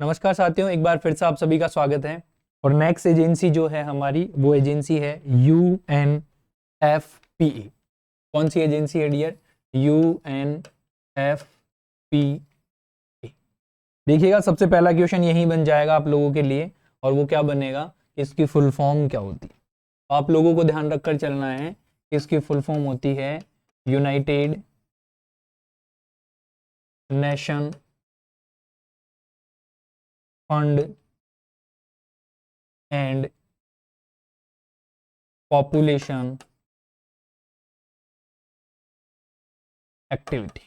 नमस्कार साथियों, एक बार फिर से आप सभी का स्वागत है। और नेक्स्ट एजेंसी जो है हमारी, वो एजेंसी है UNFPA। कौन सी एजेंसी है डियर? UNFPA। देखिएगा, सबसे पहला क्वेश्चन यही बन जाएगा आप लोगों के लिए, और वो क्या बनेगा, इसकी फुल फॉर्म क्या होती है। आप लोगों को ध्यान रखकर चलना है, इसकी फुल फॉर्म होती है United nation fund and population activity.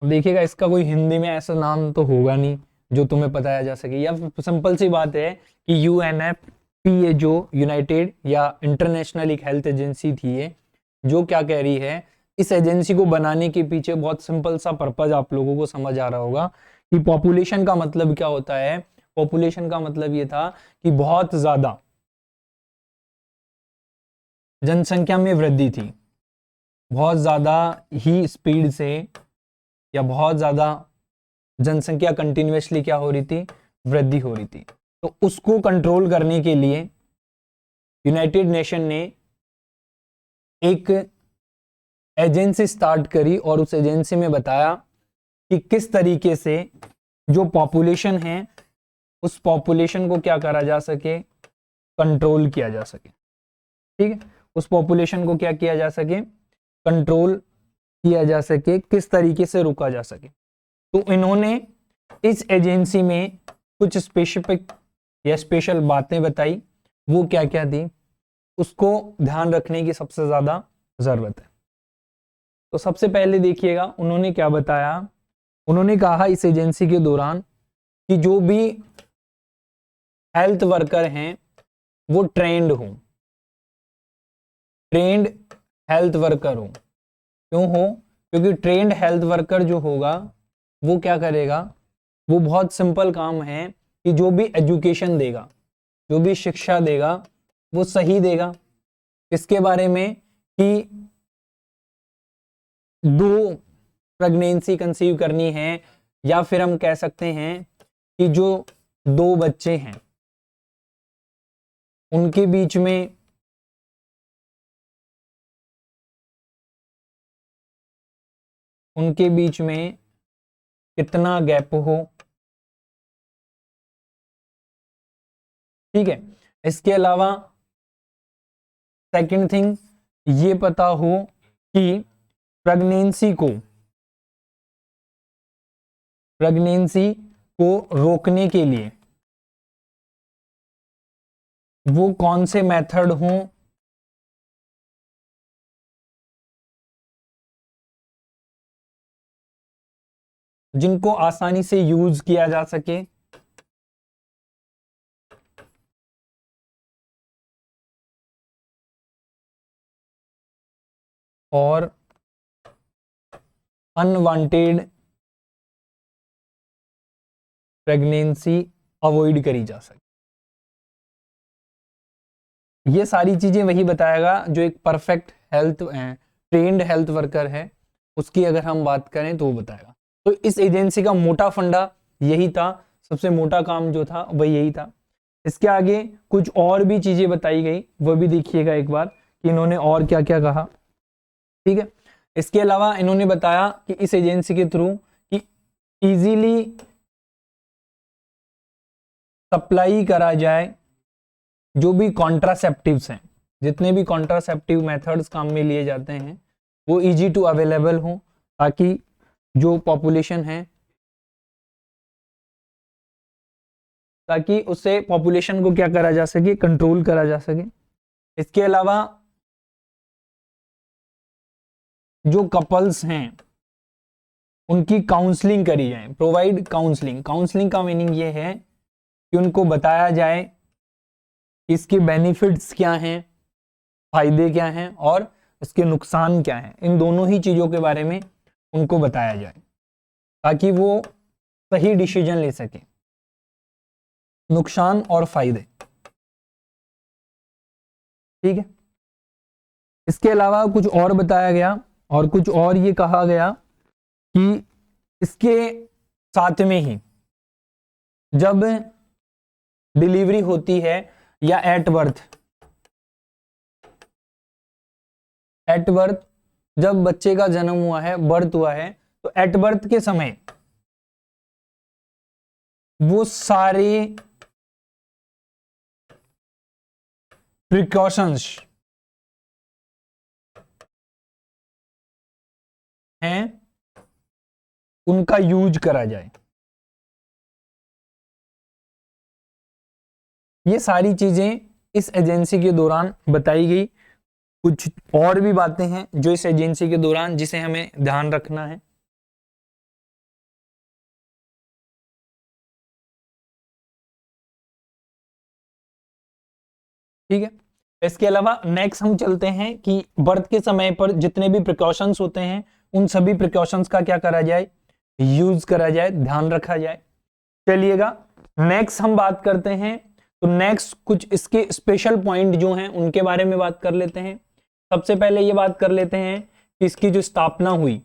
देखिएगा, इसका कोई हिंदी में ऐसा नाम तो होगा नहीं जो तुम्हें बताया जा सके, या सिंपल सी बात है कि UNFPA जो यूनाइटेड या इंटरनेशनल एक हेल्थ एजेंसी थी है, जो क्या कह रही है, इस एजेंसी को बनाने के पीछे बहुत सिंपल सा पर्पज आप लोगों को समझ आ रहा होगा कि पॉपुलेशन का मतलब क्या होता है। पॉपुलेशन का मतलब ये था कि बहुत ज्यादा जनसंख्या में वृद्धि थी, बहुत ज्यादा ही स्पीड से, या बहुत ज्यादा जनसंख्या कंटिन्यूअसली क्या हो रही थी, वृद्धि हो रही थी। तो उसको कंट्रोल करने के लिए यूनाइटेड नेशन ने एक एजेंसी स्टार्ट करी, और उस एजेंसी में बताया कि किस तरीके से जो पॉपुलेशन है, उस पॉपुलेशन को क्या करा जा सके, कंट्रोल किया जा सके। ठीक है, उस पॉपुलेशन को क्या किया जा सके, कंट्रोल किया जा सके, किस तरीके से रोका जा सके। तो इन्होंने इस एजेंसी में कुछ स्पेसिफिक या स्पेशल बातें बताई। वो क्या क्या थी, उसको ध्यान रखने की सबसे ज्यादा जरूरत है। तो सबसे पहले देखिएगा, उन्होंने क्या बताया। उन्होंने कहा इस एजेंसी के दौरान कि जो भी हेल्थ वर्कर हैं वो ट्रेंड हो, ट्रेंड हेल्थ वर्कर हो। क्यों हो? क्योंकि ट्रेंड हेल्थ वर्कर जो होगा वो क्या करेगा, वो बहुत सिंपल काम है कि जो भी एजुकेशन देगा, जो भी शिक्षा देगा, वो सही देगा। इसके बारे में कि 2 प्रेगनेंसी कंसीव करनी है, या फिर हम कह सकते हैं कि जो 2 बच्चे हैं उनके बीच में कितना गैप हो। ठीक है, इसके अलावा सेकंड थिंग ये पता हो कि प्रेगनेंसी को रोकने के लिए वो कौन से मेथड हों, जिनको आसानी से यूज किया जा सके, और अनवांटेड प्रेगनेंसी अवॉइड करी जा सके। ये सारी चीजें वही बताएगा जो एक perfect health trained health worker है, उसकी अगर हम बात करें तो वो बताएगा। तो इस एजेंसी का मोटा फंडा यही था, सबसे मोटा काम जो था वह यही था। इसके आगे कुछ और भी चीजें बताई गई, वो भी देखिएगा एक बार कि इन्होंने और क्या क्या कहा। ठीक है, इसके अलावा इन्होंने बताया कि इस एजेंसी के थ्रू कि इजीली सप्लाई करा जाए जो भी कॉन्ट्रासेप्टिव्स हैं, जितने भी कॉन्ट्रासेप्टिव मेथड्स काम में लिए जाते हैं वो इजी टू अवेलेबल हो, ताकि जो पॉपुलेशन है, ताकि उससे पॉपुलेशन को क्या करा जा सके, कंट्रोल करा जा सके। इसके अलावा जो कपल्स हैं उनकी काउंसलिंग करी जाए, प्रोवाइड काउंसलिंग। काउंसलिंग का मीनिंग ये है कि उनको बताया जाए इसके बेनिफिट्स क्या हैं, फायदे क्या हैं, और इसके नुकसान क्या हैं। इन दोनों ही चीजों के बारे में उनको बताया जाए ताकि वो सही डिसीजन ले सके, नुकसान और फायदे। ठीक है, इसके अलावा कुछ और बताया गया, और कुछ और ये कहा गया कि इसके साथ में ही जब डिलीवरी होती है या एट बर्थ जब बच्चे का जन्म हुआ है, बर्थ हुआ है, तो एट बर्थ के समय वो सारे प्रिकॉशंस हैं उनका यूज करा जाए। ये सारी चीजें इस एजेंसी के दौरान बताई गई। कुछ और भी बातें हैं जो इस एजेंसी के दौरान जिसे हमें ध्यान रखना है। ठीक है, इसके अलावा नेक्स्ट हम चलते हैं कि बर्थ के समय पर जितने भी प्रिकॉशंस होते हैं उन सभी प्रिकॉशंस का क्या करा जाए, यूज करा जाए, ध्यान रखा जाए। चलिएगा नेक्स्ट हम बात करते हैं। तो नेक्स्ट कुछ इसके स्पेशल पॉइंट जो हैं उनके बारे में बात कर लेते हैं। सबसे पहले ये बात कर लेते हैं कि इसकी जो स्थापना हुई,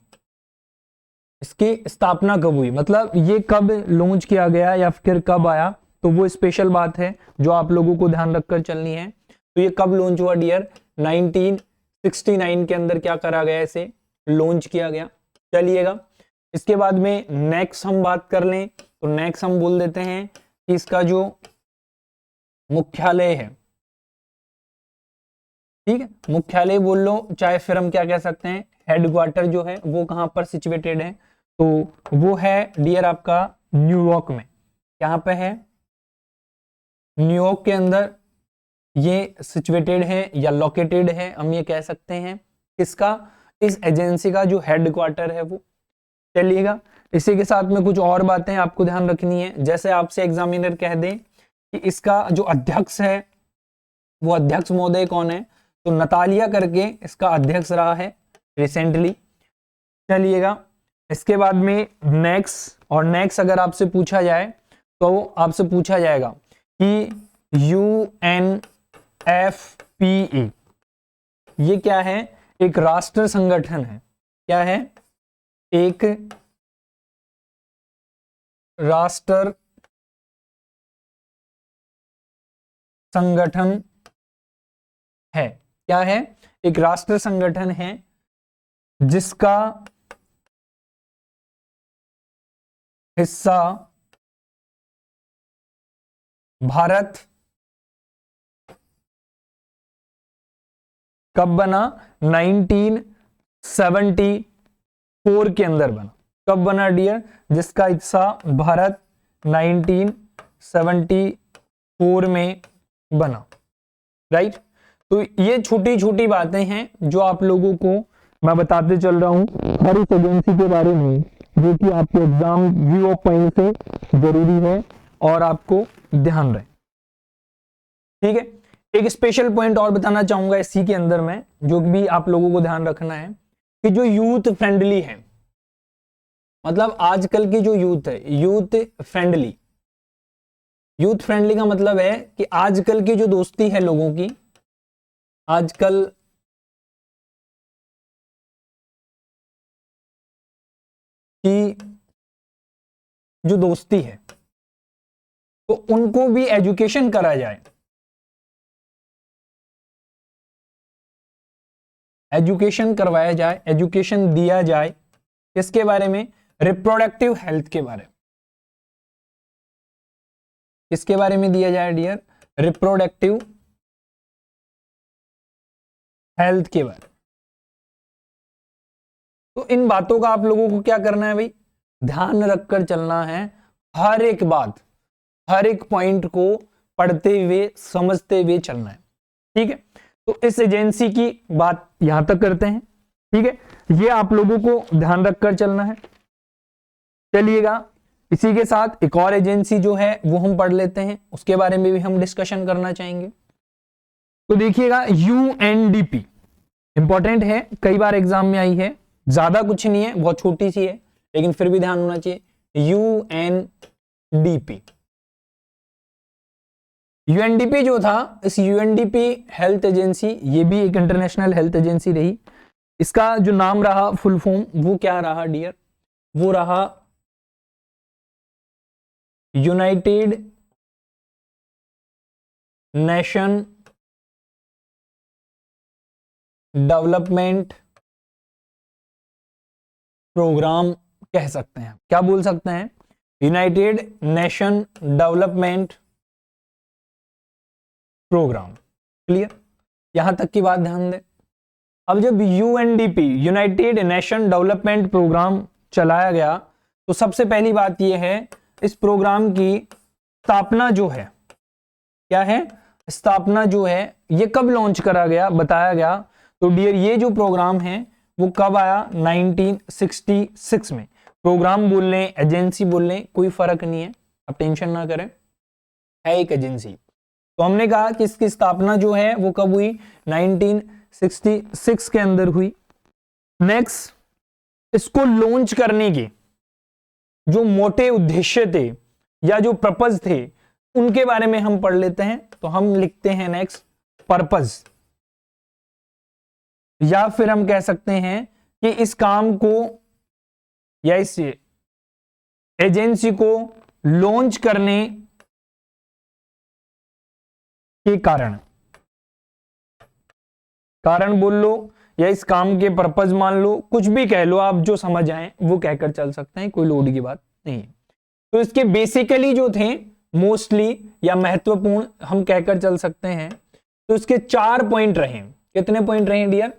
इसकी स्थापना कब हुई, मतलब ये कब लॉन्च किया गया या फिर कब आया, तो वो स्पेशल बात है जो आप लोगों को ध्यान रखकर चलनी है। तो ये कब लॉन्च हुआ डियर, 1969 के अंदर क्या करा गया, इसे लॉन्च किया गया। चलिएगा इसके बाद में नेक्स्ट हम बात कर लें तो नेक्स्ट हम बोल देते हैं कि इसका जो मुख्यालय है, ठीक है, मुख्यालय बोल लो चाहे फिर हम क्या कह सकते हैं, हेडक्वार्टर जो है वो कहां पर सिचुएटेड है, तो वो है डियर आपका न्यूयॉर्क में। यहाँ पे है न्यूयॉर्क के अंदर ये सिचुएटेड है या लोकेटेड है, हम ये कह सकते हैं। किसका, इस एजेंसी का जो हेडक्वार्टर है वो। चलिएगा इसी के साथ में कुछ और बातें आपको ध्यान रखनी है। जैसे आपसे एग्जामिनर कह दें कि इसका जो अध्यक्ष है वो अध्यक्ष महोदय कौन है, तो नतालिया करके इसका अध्यक्ष रहा है रिसेंटली। चलिएगा इसके बाद में नेक्स्ट अगर आपसे पूछा जाए तो आपसे पूछा जाएगा कि UNFPA ये क्या है, एक राष्ट्र संगठन है। क्या है, एक राष्ट्र संगठन है। क्या है, एक राष्ट्र संगठन है जिसका हिस्सा भारत कब बना, 1974 के अंदर बना। कब बना डियर, जिसका हिस्सा भारत 1974 में बना, राइट। तो ये छोटी छोटी बातें हैं जो आप लोगों को मैं बताते चल रहा हूं हर इस एजेंसी के बारे में, जो कि आपके एग्जाम व्यू ऑफ पॉइंट से जरूरी है और आपको ध्यान रहे। ठीक है, एक स्पेशल पॉइंट और बताना चाहूंगा इसी के अंदर में, जो भी आप लोगों को ध्यान रखना है कि जो यूथ फ्रेंडली है, मतलब आजकल की जो यूथ है, यूथ फ्रेंडली का मतलब है कि आजकल की जो दोस्ती है लोगों की, आजकल की जो दोस्ती है तो उनको भी एजुकेशन करा जाए, एजुकेशन करवाया जाए, एजुकेशन दिया जाए। किसके बारे में, रिप्रोडक्टिव हेल्थ के बारे में। किसके बारे में दिया जाए डियर, रिप्रोडक्टिव हेल्थ के बारे में। तो इन बातों का आप लोगों को क्या करना है भाई, ध्यान रखकर चलना है। हर एक बात, हर एक पॉइंट को पढ़ते हुए समझते हुए चलना है। ठीक है, तो इस एजेंसी की बात यहां तक करते हैं। ठीक है, ये आप लोगों को ध्यान रखकर चलना है। चलिएगा इसी के साथ एक और एजेंसी जो है वो हम पढ़ लेते हैं, उसके बारे में भी हम डिस्कशन करना चाहेंगे। तो देखिएगा UNDP इंपॉर्टेंट है, कई बार एग्जाम में आई है, ज्यादा कुछ नहीं है, बहुत छोटी सी है, लेकिन फिर भी ध्यान होना चाहिए। UNDP जो था, इस UNDP हेल्थ एजेंसी, ये भी एक इंटरनेशनल हेल्थ एजेंसी रही। इसका जो नाम रहा फुल फॉर्म वो क्या रहा डियर, वो रहा यूनाइटेड नेशन डेवलपमेंट प्रोग्राम कह सकते हैं। क्या बोल सकते हैं? United Nation Development Programme. Clear? यहां तक की बात ध्यान दें। अब जब UNDP United Nation Development Programme चलाया गया तो सबसे पहली बात यह है, इस प्रोग्राम की स्थापना जो है, क्या है? स्थापना जो है ये कब लॉन्च करा गया, बताया गया। तो डियर ये जो प्रोग्राम है वो कब आया? 1966 में। प्रोग्राम बोल लें, एजेंसी बोल लें, कोई फर्क नहीं है, आप टेंशन ना करें, है एक एजेंसी। तो हमने कहा कि इसकी स्थापना जो है वो कब हुई? 1966 के अंदर हुई। नेक्स्ट, इसको लॉन्च करने के जो मोटे उद्देश्य थे या जो पर्पज थे उनके बारे में हम पढ़ लेते हैं। तो हम लिखते हैं नेक्स्ट पर्पज, या फिर हम कह सकते हैं कि इस काम को या इस एजेंसी को लॉन्च करने के कारण बोल लो या इस काम के पर्पज मान लो, कुछ भी कह लो, आप जो समझ आए वो कहकर चल सकते हैं, कोई लोड की बात नहीं। तो इसके बेसिकली जो थे मोस्टली या महत्वपूर्ण हम कहकर चल सकते हैं। तो इसके 4 पॉइंट रहे। कितने पॉइंट रहे डियर?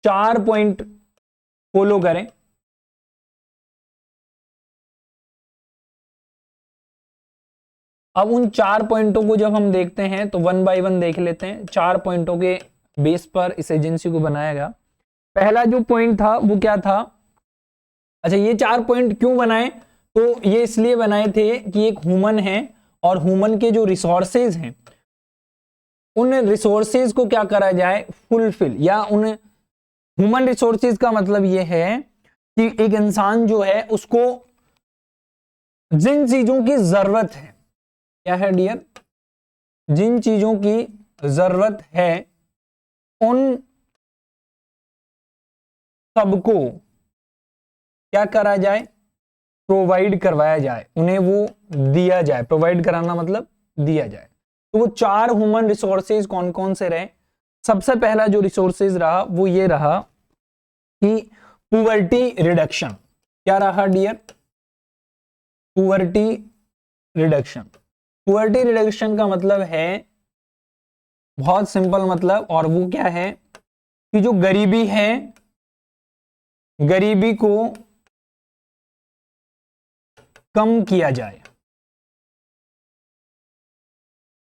4 पॉइंट फॉलो करें। अब उन 4 पॉइंटों को जब हम देखते हैं तो 1 बाय 1 देख लेते हैं। 4 पॉइंटों के बेस पर इस एजेंसी को बनाया गया। पहला जो पॉइंट था वो क्या था? अच्छा, ये 4 पॉइंट क्यों बनाए? तो ये इसलिए बनाए थे कि एक ह्यूमन है और ह्यूमन के जो रिसोर्सेज हैं उन रिसोर्सेज को क्या करा जाए? फुलफिल, या उन ह्यूमन रिसोर्सेज का मतलब ये है कि एक इंसान जो है उसको जिन चीजों की जरूरत है, क्या है डियर? जिन चीजों की जरूरत है उन सबको क्या करा जाए? प्रोवाइड करवाया जाए, उन्हें वो दिया जाए। प्रोवाइड कराना मतलब दिया जाए। तो वो 4 ह्यूमन रिसोर्सेज कौन कौन से रहे? सबसे पहला जो रिसोर्सेज रहा वो ये रहा कि पुअर्टी रिडक्शन। क्या रहा dear? Poverty reduction. Poverty reduction का मतलब है बहुत सिंपल मतलब, और वो क्या है कि जो गरीबी है, गरीबी को कम किया जाए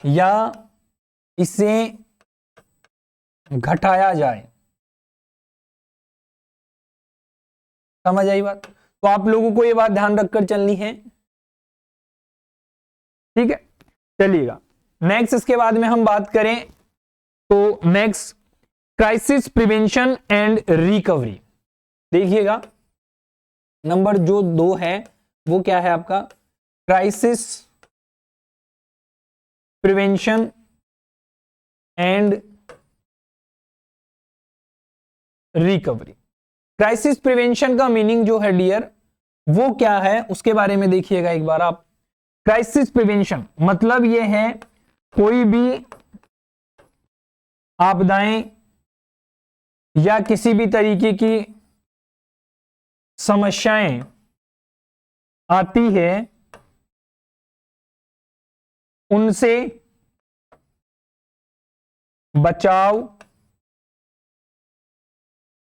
या इसे घटाया जाए। समझ आई बात? तो आप लोगों को ये बात ध्यान रखकर चलनी है, ठीक है? चलिएगा नेक्स्ट, इसके बाद में हम बात करें तो next crisis prevention and recovery. देखिएगा नंबर जो 2 है वो क्या है आपका? Crisis prevention and recovery. Crisis prevention का मीनिंग जो है डियर वो क्या है उसके बारे में देखिएगा एक बार आप। क्राइसिस प्रिवेंशन मतलब ये है कोई भी आपदाएं या किसी भी तरीके की समस्याएं आती है उनसे बचाव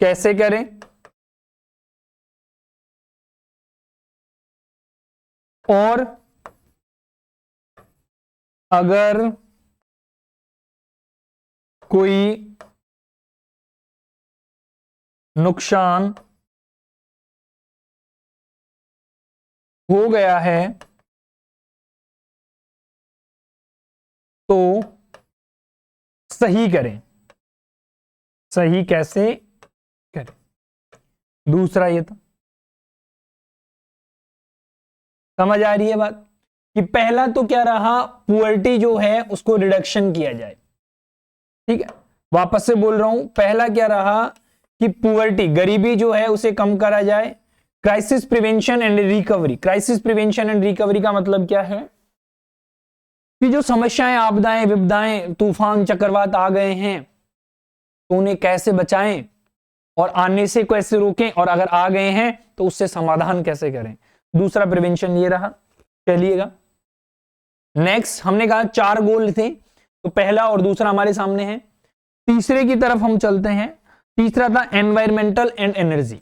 कैसे करें, और अगर कोई नुकसान हो गया है तो सही करें। सही कैसे करें? दूसरा ये था। समझ आ रही है बात? कि पहला तो क्या रहा? पुअर्टी जो है उसको रिडक्शन किया जाए, ठीक है? वापस से बोल रहा हूं, पहला क्या रहा कि पुअर्टी गरीबी जो है उसे कम करा जाए। Crisis prevention and recovery. Crisis prevention and recovery का मतलब क्या है? कि जो समस्याएं, आपदाएं, विपदाएं, तूफान, चक्रवात आ गए हैं तो उन्हें कैसे बचाएं और आने से कैसे रोकें, और अगर आ गए हैं तो उससे समाधान कैसे करें। दूसरा प्रिवेंशन ये रहा। चलिएगा नेक्स्ट, हमने कहा 4 गोल थे, तो पहला और दूसरा हमारे सामने है। तीसरे की तरफ हम चलते हैं। तीसरा था एनवायरमेंटल एंड एनर्जी।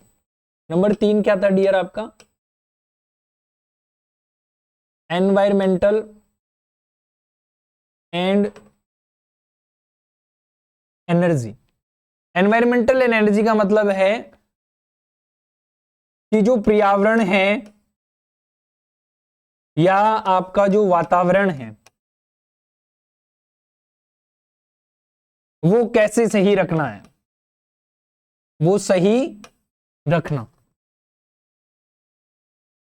नंबर 3 क्या था डियर आपका? Environmental and energy. Environmental energy का मतलब है कि जो पर्यावरण है या आपका जो वातावरण है वो कैसे सही रखना है, वो सही रखना।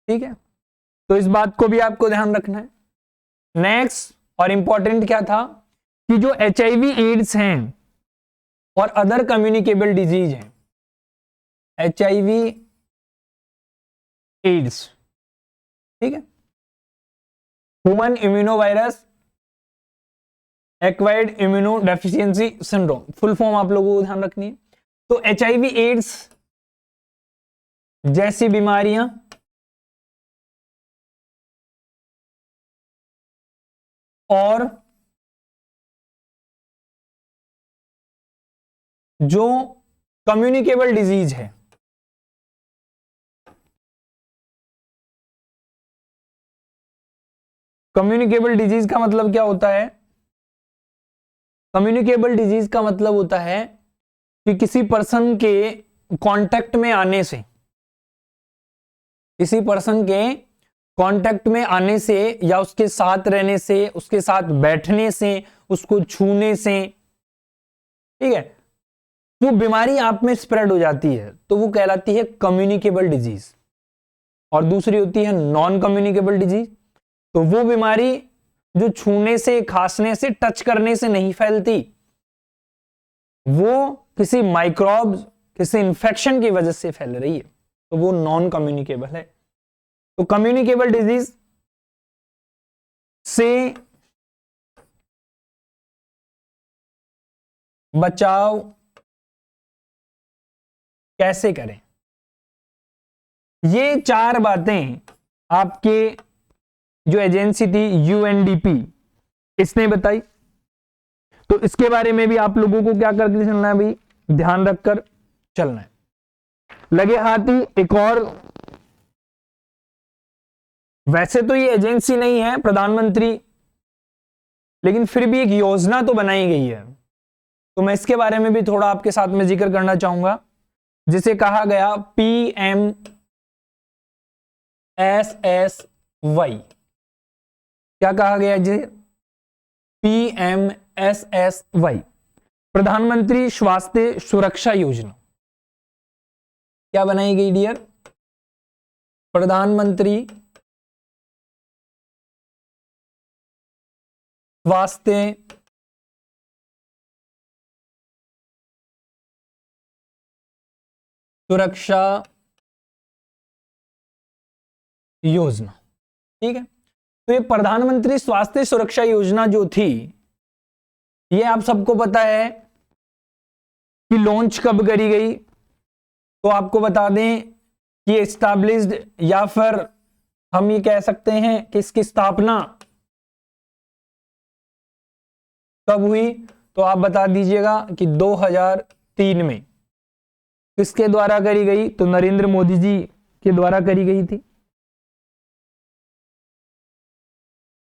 ठीक है, तो इस बात को भी आपको ध्यान रखना है। नेक्स्ट और इंपॉर्टेंट क्या था कि जो HIV एड्स हैं और अदर कम्युनिकेबल डिजीज हैं, HIV एड्स, ठीक है, human immunovirus acquired immuno deficiency syndrome, full form आप लोगों को ध्यान रखनी है। तो HIV एड्स जैसी बीमारियां और जो कम्युनिकेबल डिजीज है, कम्युनिकेबल डिजीज का मतलब क्या होता है? कम्युनिकेबल डिजीज का मतलब होता है कि किसी पर्सन के कांटेक्ट में आने से, किसी पर्सन के कांटेक्ट में आने से या उसके साथ रहने से, उसके साथ बैठने से, उसको छूने से, ठीक है, वो बीमारी आप में स्प्रेड हो जाती है तो वो कहलाती है कम्युनिकेबल डिजीज। और दूसरी होती है नॉन कम्युनिकेबल डिजीज, तो वो बीमारी जो छूने से, खांसने से, टच करने से नहीं फैलती, वो किसी माइक्रोब्स, किसी इंफेक्शन की वजह से फैल रही है, तो वो नॉन कम्युनिकेबल है। तो कम्युनिकेबल डिजीज से बचाव कैसे करें, ये 4 बातें आपके जो एजेंसी थी UNDP इसने बताई। तो इसके बारे में भी आप लोगों को क्या करके चलना है भाई, ध्यान रखकर चलना है। लगे हाथ ही एक और, वैसे तो ये एजेंसी नहीं है प्रधानमंत्री, लेकिन फिर भी एक योजना तो बनाई गई है, तो मैं इसके बारे में भी थोड़ा आपके साथ में जिक्र करना चाहूंगा, जिसे कहा गया PMSSY। क्या कहा गया जी? PMSSY, प्रधानमंत्री स्वास्थ्य सुरक्षा योजना। क्या बनाई गई डियर? प्रधानमंत्री स्वास्थ्य सुरक्षा योजना। ठीक है, तो ये प्रधानमंत्री स्वास्थ्य सुरक्षा योजना जो थी, ये आप सबको पता है कि लॉन्च कब करी गई। तो आपको बता दें कि एस्टैब्लिश्ड, या फिर हम ये कह सकते हैं कि इसकी स्थापना कब हुई, तो आप बता दीजिएगा कि 2003 में। किसके द्वारा करी गई? तो नरेंद्र मोदी जी के द्वारा करी गई थी।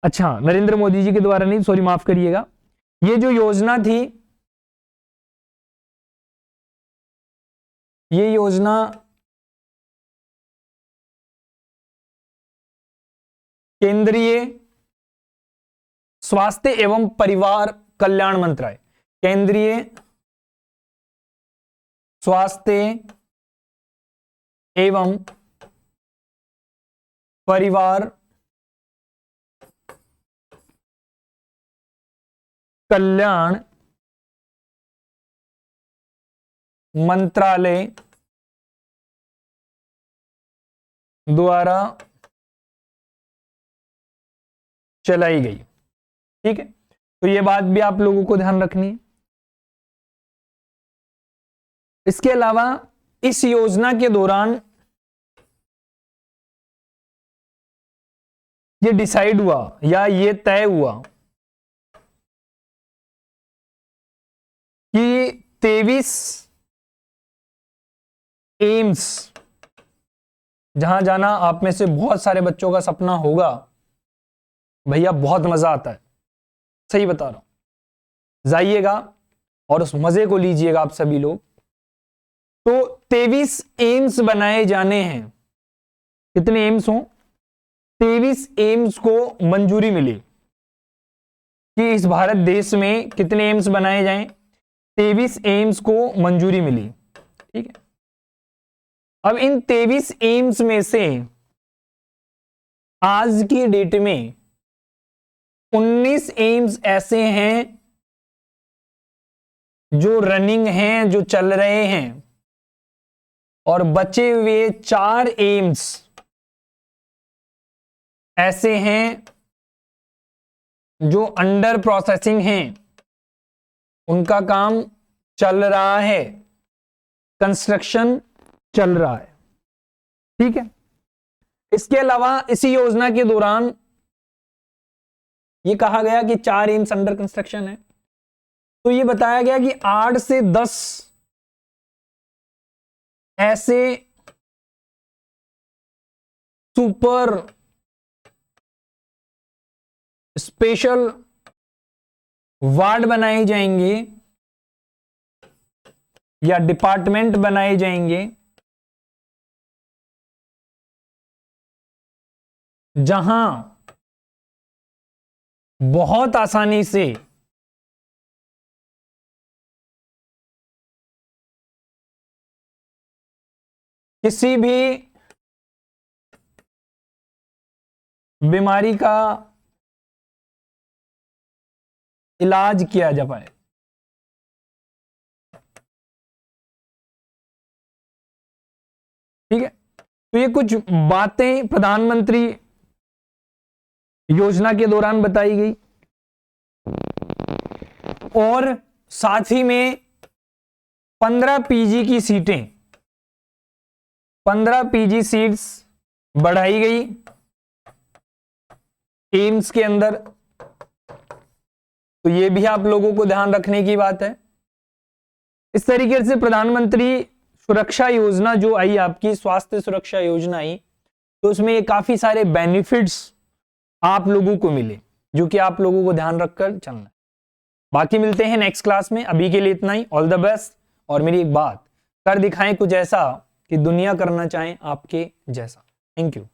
अच्छा, नरेंद्र मोदी जी के द्वारा नहीं, सॉरी माफ करिएगा, ये जो योजना थी, ये योजना केंद्रीय स्वास्थ्य एवं परिवार कल्याण मंत्रालय, केंद्रीय स्वास्थ्य एवं परिवार कल्याण मंत्रालय द्वारा चलाई गई। ठीक है, तो ये बात भी आप लोगों को ध्यान रखनी है। इसके अलावा इस योजना के दौरान ये डिसाइड हुआ या ये तय हुआ कि 23 एम्स, जहां जाना आप में से बहुत सारे बच्चों का सपना होगा, भैया बहुत मजा आता है, सही बता रहा हूं, जाइएगा और उस मजे को लीजिएगा आप सभी लोग। तो 23 एम्स बनाए जाने हैं। कितने एम्स हों? 23 एम्स को मंजूरी मिली कि इस भारत देश में कितने एम्स बनाए जाएं। 23 एम्स को मंजूरी मिली, ठीक है। अब इन 23 एम्स में से आज की डेट में 19 एम्स ऐसे हैं जो रनिंग हैं, जो चल रहे हैं, और बचे हुए 4 एम्स ऐसे हैं जो अंडर प्रोसेसिंग हैं, उनका काम चल रहा है, कंस्ट्रक्शन चल रहा है, ठीक है। इसके अलावा इसी योजना के दौरान ये कहा गया कि 4 एम्स अंडर कंस्ट्रक्शन है, तो ये बताया गया कि 8 से 10 ऐसे सुपर स्पेशल वार्ड बनाए जाएंगे या डिपार्टमेंट बनाए जाएंगे, जहां बहुत आसानी से किसी भी बीमारी का इलाज किया जा पाए। ठीक है, तो ये कुछ बातें प्रधानमंत्री योजना के दौरान बताई गई, और साथ ही में 15 पीजी की सीटें, 15 पीजी सीट्स बढ़ाई गई एम्स के अंदर। तो ये भी आप लोगों को ध्यान रखने की बात है। इस तरीके से प्रधानमंत्री सुरक्षा योजना जो आई, आपकी स्वास्थ्य सुरक्षा योजना आई, तो उसमें ये काफी सारे बेनिफिट्स आप लोगों को मिले, जो कि आप लोगों को ध्यान रखकर चलना है। बाकी मिलते हैं नेक्स्ट क्लास में, अभी के लिए इतना ही। All the best. और मेरी एक बात, कर दिखाएं कुछ ऐसा कि दुनिया करना चाहे आपके जैसा। Thank you.